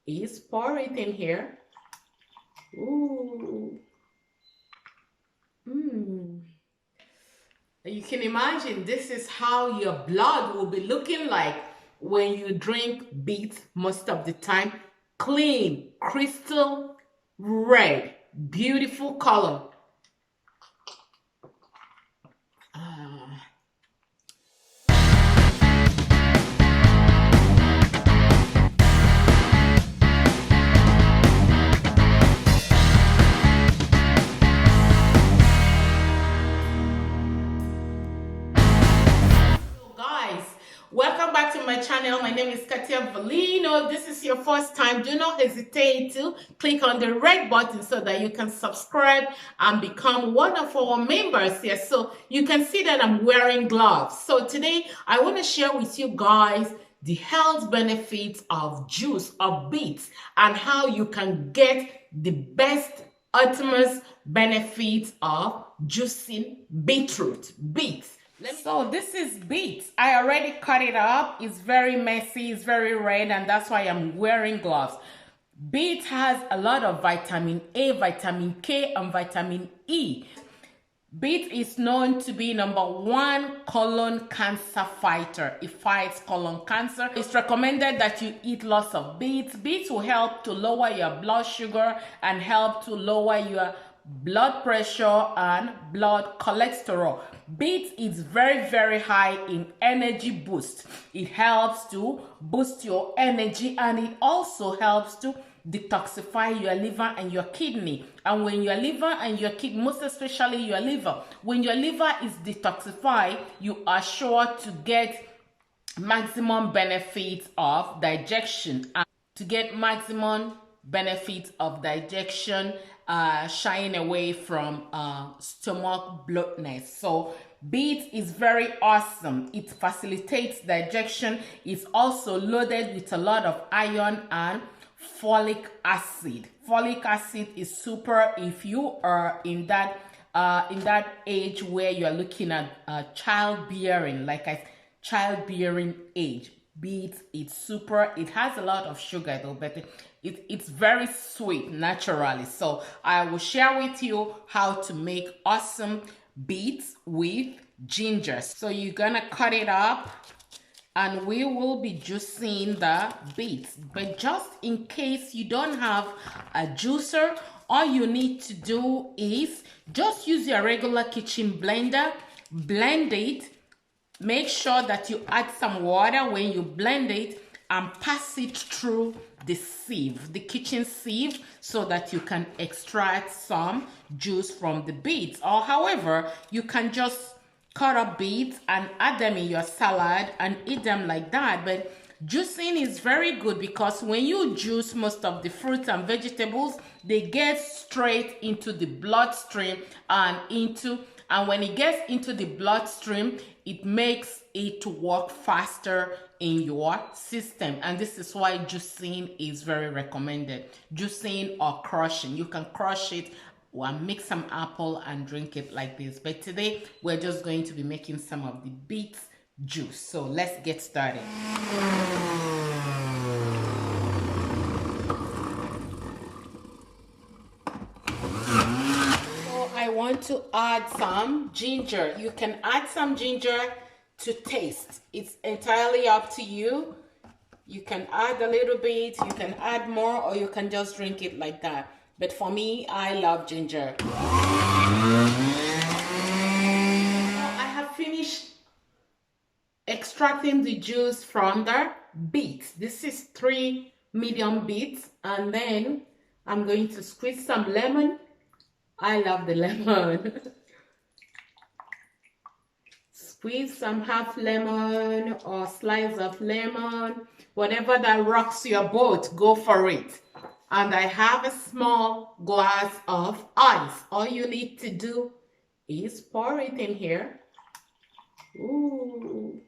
is pour it in here. Ooh. You can imagine this is how your blood will be looking like when you drink beets most of the time. Clean, crystal red, beautiful color. Guys, welcome back to my channel. My name is Katia Valino. This is your first time. Do not hesitate to click on the red button so that you can subscribe and become one of our members here. So you can see that I'm wearing gloves. So today I want to share with you guys the health benefits of juice of beets and how you can get the best ultimate benefits of juicing beetroot, beets. So this is beets. I already cut it up. It's very messy, it's very red, and that's why I'm wearing gloves. Beet has a lot of vitamin A, vitamin K, and vitamin E. Beet is known to be #1 colon cancer fighter. It fights colon cancer. It's recommended that you eat lots of beets. Beets will help to lower your blood sugar and help to lower your blood pressure and blood cholesterol. Beet is very, very high in energy boost. It helps to boost your energy, and it also helps to detoxify your liver and your kidney. And when your liver and your kidney, most especially your liver, when your liver is detoxified, you are sure to get maximum benefits of digestion. And to get maximum benefits of digestion, shying away from stomach bloatness. So beet is very awesome. It facilitates digestion. It's also loaded with a lot of iron and folic acid. Folic acid is super if you are in that age where you're looking at childbearing, childbearing age. Beet, it's super. It has a lot of sugar though, but it's very sweet naturally. So I will share with you how to make awesome beets with ginger. So you're gonna cut it up and we will be juicing the beets. But just in case you don't have a juicer, all you need to do is just use your regular kitchen blender, blend it. Make sure that you add some water when you blend it and pass it through the sieve, the kitchen sieve, so that you can extract some juice from the beets. Or however, you can just cut up beets and add them in your salad and eat them like that. But juicing is very good because when you juice most of the fruits and vegetables, they get straight into the bloodstream and when it gets into the bloodstream, it makes it work faster in your system. And this is why juicing is very recommended. Juicing or crushing. You can crush it or mix some apple and drink it like this. But today, we're just going to be making some of the beet juice. So let's get started. I want to add some ginger. You can add some ginger to taste. It's entirely up to you. You can add a little bit, you can add more, or you can just drink it like that. But for me, I love ginger. I have finished extracting the juice from the beets. This is 3 medium beets, and then I'm going to squeeze some lemon. I love the lemon. Squeeze some half lemon or slice of lemon, whatever that rocks your boat, go for it. And I have a small glass of ice. All you need to do is pour it in here. Ooh.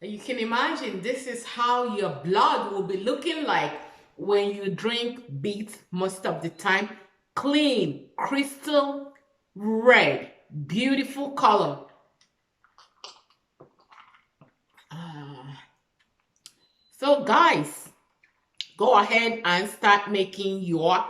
You can imagine this is how your blood will be looking like when you drink beets most of the time. Clean, crystal red, beautiful color. So guys, go ahead and start making your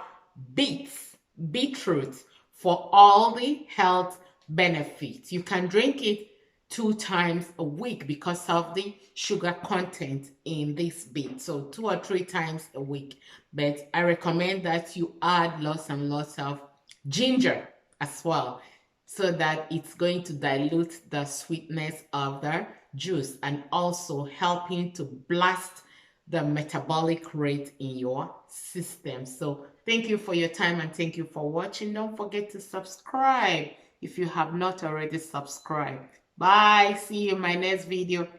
beetroot for all the health benefits. You can drink it 2 times a week because of the sugar content in this beet. So 2 or 3 times a week. But I recommend that you add lots and lots of ginger as well, so that it's going to dilute the sweetness of the juice and also helping to blast the metabolic rate in your system. So thank you for your time and thank you for watching. Don't forget to subscribe if you have not already subscribed. Bye. See you in my next video.